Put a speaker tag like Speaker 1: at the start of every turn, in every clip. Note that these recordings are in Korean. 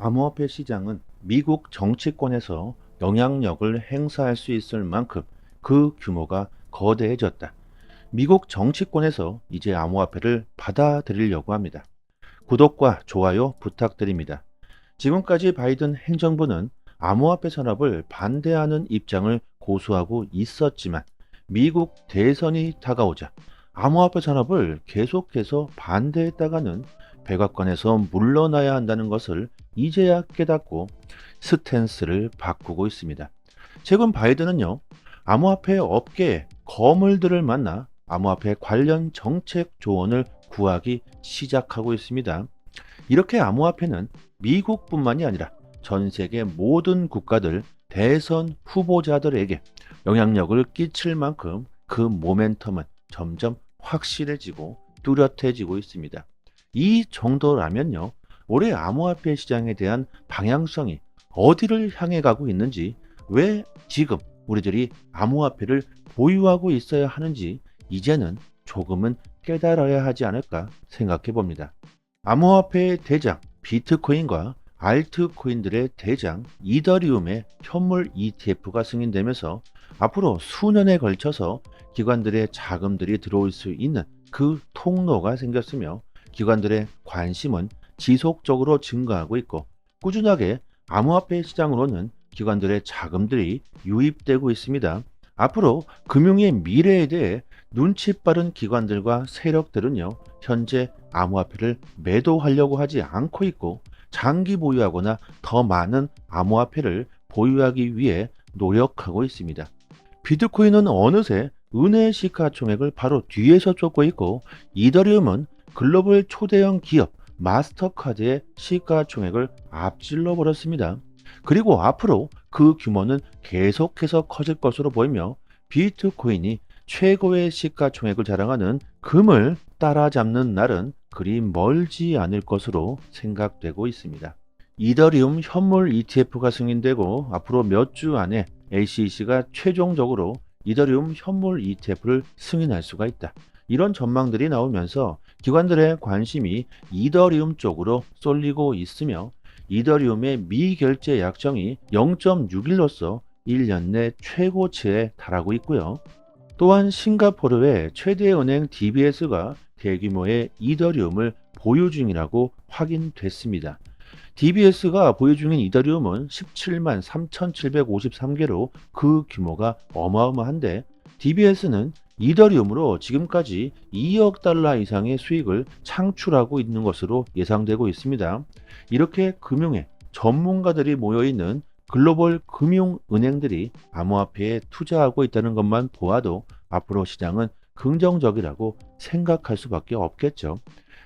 Speaker 1: 암호화폐 시장은 미국 정치권에서 영향력을 행사할 수 있을 만큼 그 규모가 거대해졌다. 미국 정치권에서 이제 암호화폐를 받아들이려고 합니다. 구독과 좋아요 부탁드립니다. 지금까지 바이든 행정부는 암호화폐 산업을 반대하는 입장을 고수하고 있었지만 미국 대선이 다가오자 암호화폐 산업을 계속해서 반대했다가는 백악관에서 물러나야 한다는 것을 이제야 깨닫고 스탠스를 바꾸고 있습니다. 최근 바이든은요, 암호화폐 업계의 거물들을 만나 암호화폐 관련 정책 조언을 구하기 시작하고 있습니다. 이렇게 암호화폐는 미국뿐만이 아니라 전 세계 모든 국가들 대선 후보자들에게 영향력을 끼칠 만큼 그 모멘텀은 점점 확실해지고 뚜렷해지고 있습니다. 이 정도라면요, 올해 암호화폐 시장에 대한 방향성이 어디를 향해 가고 있는지, 왜 지금 우리들이 암호화폐를 보유하고 있어야 하는지 이제는 조금은 깨달아야 하지 않을까 생각해 봅니다. 암호화폐의 대장 비트코인과 알트코인들의 대장 이더리움의 현물 ETF가 승인되면서 앞으로 수년에 걸쳐서 기관들의 자금들이 들어올 수 있는 그 통로가 생겼으며, 기관들의 관심은 지속적으로 증가하고 있고 꾸준하게 암호화폐 시장으로는 기관들의 자금들이 유입되고 있습니다. 앞으로 금융의 미래에 대해 눈치 빠른 기관들과 세력들은요, 현재 암호화폐를 매도하려고 하지 않고 있고 장기 보유하거나 더 많은 암호화폐를 보유하기 위해 노력하고 있습니다. 비트코인은 어느새 은혜 시가총액을 바로 뒤에서 쫓고 있고, 이더리움은 글로벌 초대형 기업 마스터카드의 시가총액을 앞질러 버렸습니다. 그리고 앞으로 그 규모는 계속해서 커질 것으로 보이며, 비트코인이 최고의 시가총액을 자랑하는 금을 따라잡는 날은 그리 멀지 않을 것으로 생각되고 있습니다. 이더리움 현물 ETF가 승인되고 앞으로 몇 주 안에 SEC가 최종적으로 이더리움 현물 ETF를 승인할 수가 있다. 이런 전망들이 나오면서 기관들의 관심이 이더리움 쪽으로 쏠리고 있으며, 이더리움의 미결제 약정이 0.6일로서 1년 내 최고치에 달하고 있고요. 또한 싱가포르의 최대 은행 DBS가 대규모의 이더리움을 보유 중이라고 확인됐습니다. DBS가 보유 중인 이더리움은 17만 3,753개로 그 규모가 어마어마한데, DBS는 이더리움으로 지금까지 2억 달러 이상의 수익을 창출하고 있는 것으로 예상되고 있습니다. 이렇게 금융의 전문가들이 모여있는 글로벌 금융은행들이 암호화폐에 투자하고 있다는 것만 보아도 앞으로 시장은 긍정적이라고 생각할 수밖에 없겠죠.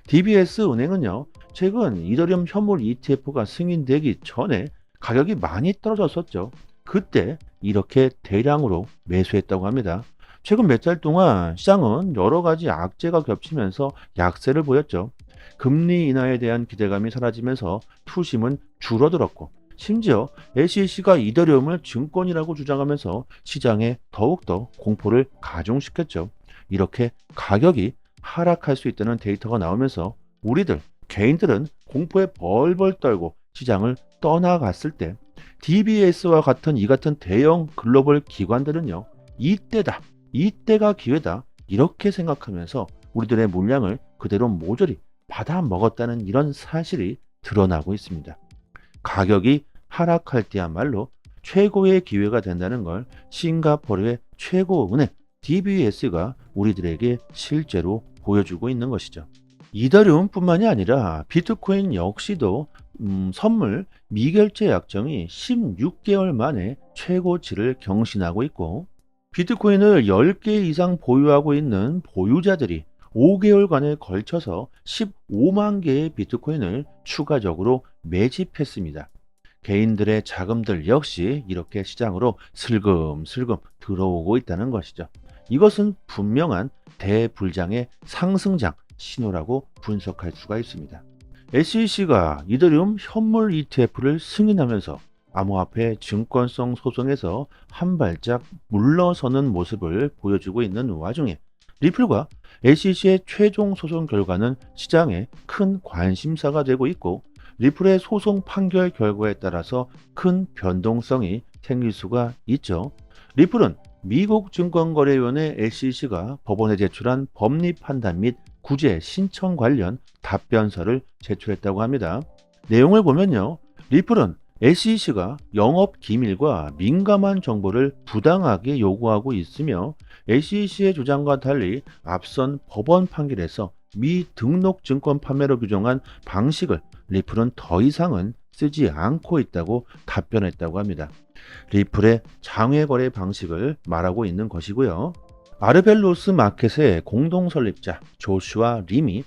Speaker 1: DBS 은행은요, 최근 이더리움 현물 ETF가 승인되기 전에 가격이 많이 떨어졌었죠. 그때 이렇게 대량으로 매수했다고 합니다. 최근 몇 달 동안 시장은 여러 가지 악재가 겹치면서 약세를 보였죠. 금리 인하에 대한 기대감이 사라지면서 투심은 줄어들었고, 심지어 SEC가 이더리움을 증권이라고 주장하면서 시장에 더욱더 공포를 가중시켰죠. 이렇게 가격이 하락할 수 있다는 데이터가 나오면서 우리들, 개인들은 공포에 벌벌 떨고 시장을 떠나갔을 때, DBS와 같은 이 같은 대형 글로벌 기관들은요, 이때다, 이때가 기회다, 이렇게 생각하면서 우리들의 물량을 그대로 모조리 받아 먹었다는 이런 사실이 드러나고 있습니다. 가격이 하락할 때야말로 최고의 기회가 된다는 걸 싱가포르의 최고 은행 DBS가 우리들에게 실제로 보여주고 있는 것이죠. 이더리움뿐만이 아니라 비트코인 역시도 선물 미결제 약정이 16개월 만에 최고치를 경신하고 있고, 비트코인을 10개 이상 보유하고 있는 보유자들이 5개월간에 걸쳐서 15만 개의 비트코인을 추가적으로 매집했습니다. 개인들의 자금들 역시 이렇게 시장으로 슬금슬금 들어오고 있다는 것이죠. 이것은 분명한 대불장의 상승장 신호라고 분석할 수가 있습니다. SEC가 이더리움 현물 ETF를 승인하면서 암호화폐 증권성 소송에서 한 발짝 물러서는 모습을 보여주고 있는 와중에, 리플과 SEC의 최종 소송 결과는 시장에 큰 관심사가 되고 있고, 리플의 소송 판결 결과에 따라서 큰 변동성이 생길 수가 있죠. 리플은 미국 증권거래위원회 SEC가 법원에 제출한 법리 판단 및 구제 신청 관련 답변서를 제출했다고 합니다. 내용을 보면요. 리플은 SEC가 영업 기밀과 민감한 정보를 부당하게 요구하고 있으며 SEC의 주장과 달리 앞선 법원 판결에서 미등록 증권 판매로 규정한 방식을 리플은 더 이상은 쓰지 않고 있다고 답변했다고 합니다. 리플의 장외 거래 방식을 말하고 있는 것이고요. 아르벨로스 마켓의 공동 설립자 조슈아 림이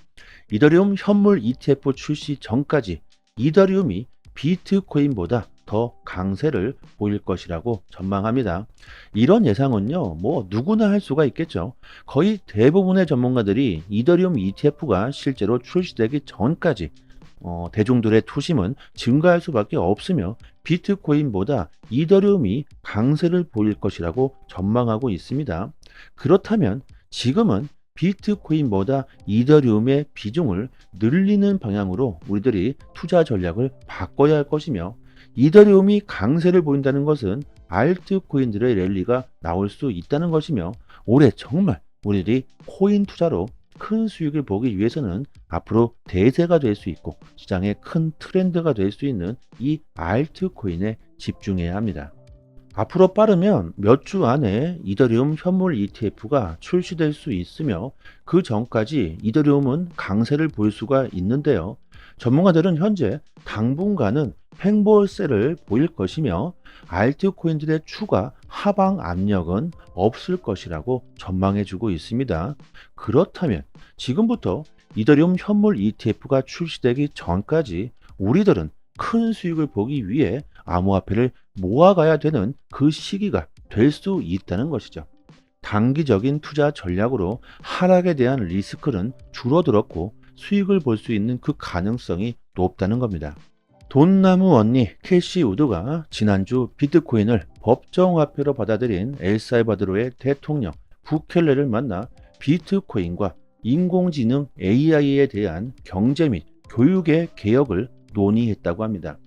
Speaker 1: 이더리움 현물 ETF 출시 전까지 이더리움이 비트코인보다 더 강세를 보일 것이라고 전망합니다. 이런 예상은요, 뭐 누구나 할 수가 있겠죠. 거의 대부분의 전문가들이 이더리움 ETF가 실제로 출시되기 전까지 대중들의 투심은 증가할 수밖에 없으며 비트코인보다 이더리움이 강세를 보일 것이라고 전망하고 있습니다. 그렇다면 지금은 비트코인보다 이더리움의 비중을 늘리는 방향으로 우리들이 투자 전략을 바꿔야 할 것이며 이더리움이 강세를 보인다는 것은 알트코인들의 랠리가 나올 수 있다는 것이며 올해 정말 우리들이 코인 투자로 큰 수익을 보기 위해서는 앞으로 대세가 될 수 있고 시장의 큰 트렌드가 될 수 있는 이 알트코인에 집중해야 합니다. 앞으로 빠르면 몇 주 안에 이더리움 현물 ETF가 출시될 수 있으며 그 전까지 이더리움은 강세를 보일 수가 있는데요. 전문가들은 현재 당분간은 횡보세를 보일 것이며 알트코인들의 추가 하방 압력은 없을 것이라고 전망해주고 있습니다. 그렇다면 지금부터 이더리움 현물 ETF가 출시되기 전까지 우리들은 큰 수익을 보기 위해 암호화폐를 모아가야 되는 그 시기가 될 수 있다는 것이죠. 단기적인 투자 전략으로 하락에 대한 리스크는 줄어들었고 수익을 볼 수 있는 그 가능성이 높다는 겁니다. 돈나무 언니 캐시 우드가 지난주 비트코인을 법정화폐로 받아들인 엘살바도르의 대통령 부켈레를 만나 비트코인과 인공지능 AI에 대한 경제 및 교육의 개혁을 논의했다고 합니다.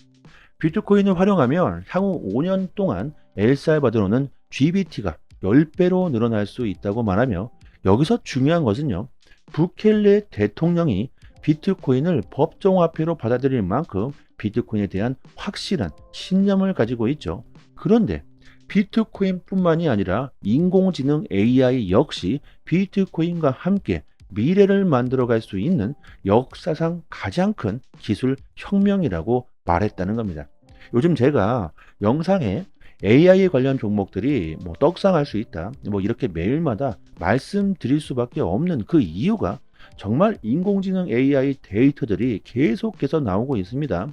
Speaker 1: 비트코인을 활용하면 향후 5년 동안 엘살바도르는 GBT가 10배로 늘어날 수 있다고 말하며 여기서 중요한 것은요. 부켈레 대통령이 비트코인을 법정화폐로 받아들일 만큼 비트코인에 대한 확실한 신념을 가지고 있죠. 그런데 비트코인뿐만이 아니라 인공지능 AI 역시 비트코인과 함께 미래를 만들어갈 수 있는 역사상 가장 큰 기술 혁명이라고 말했다는 겁니다. 요즘 제가 영상에 AI 관련 종목들이 떡상할 수 있다. 이렇게 매일마다 말씀드릴 수밖에 없는 그 이유가 정말 인공지능 AI 데이터들이 계속해서 나오고 있습니다.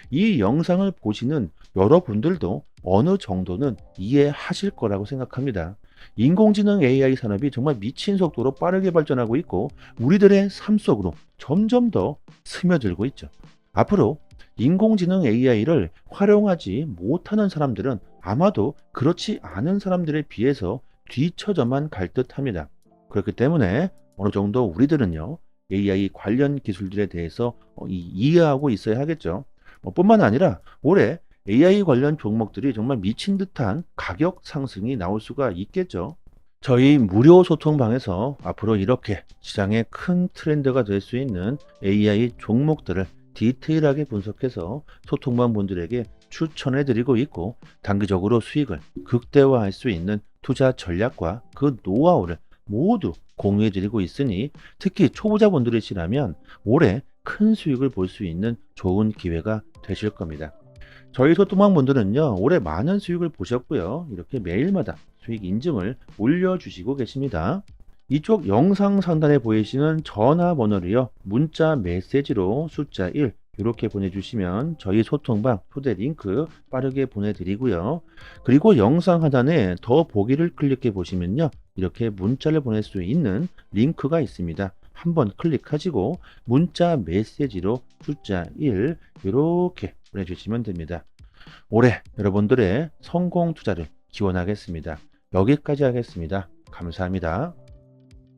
Speaker 1: 이 영상을 보시는 여러분들도 어느 정도는 이해하실 거라고 생각합니다. 인공지능 AI 산업이 정말 미친 속도로 빠르게 발전하고 있고 우리들의 삶 속으로 점점 더 스며들고 있죠. 앞으로 인공지능 AI를 활용하지 못하는 사람들은 아마도 그렇지 않은 사람들에 비해서 뒤처져만 갈 듯합니다. 그렇기 때문에 어느 정도 우리들은요 AI 관련 기술들에 대해서 이해하고 있어야 하겠죠. 뿐만 아니라 올해 AI 관련 종목들이 정말 미친 듯한 가격 상승이 나올 수가 있겠죠. 저희 무료 소통방에서 앞으로 이렇게 시장의 큰 트렌드가 될 수 있는 AI 종목들을 디테일하게 분석해서 소통방 분들에게 추천해 드리고 있고 단기적으로 수익을 극대화할 수 있는 투자 전략과 그 노하우를 모두 공유해 드리고 있으니 특히 초보자분들이시라면 올해 큰 수익을 볼 수 있는 좋은 기회가 되실 겁니다. 저희 소통방 분들은요 올해 많은 수익을 보셨고요 이렇게 매일마다 수익 인증을 올려주시고 계십니다. 이쪽 영상 상단에 보이시는 전화번호를요 문자 메시지로 숫자 1 이렇게 보내주시면 저희 소통방 초대 링크 빠르게 보내드리고요. 그리고 영상 하단에 더 보기를 클릭해 보시면요 이렇게 문자를 보낼 수 있는 링크가 있습니다. 한번 클릭하시고 문자 메시지로 숫자 1 이렇게 보내주시면 됩니다. 올해 여러분들의 성공 투자를 기원하겠습니다. 여기까지 하겠습니다. 감사합니다.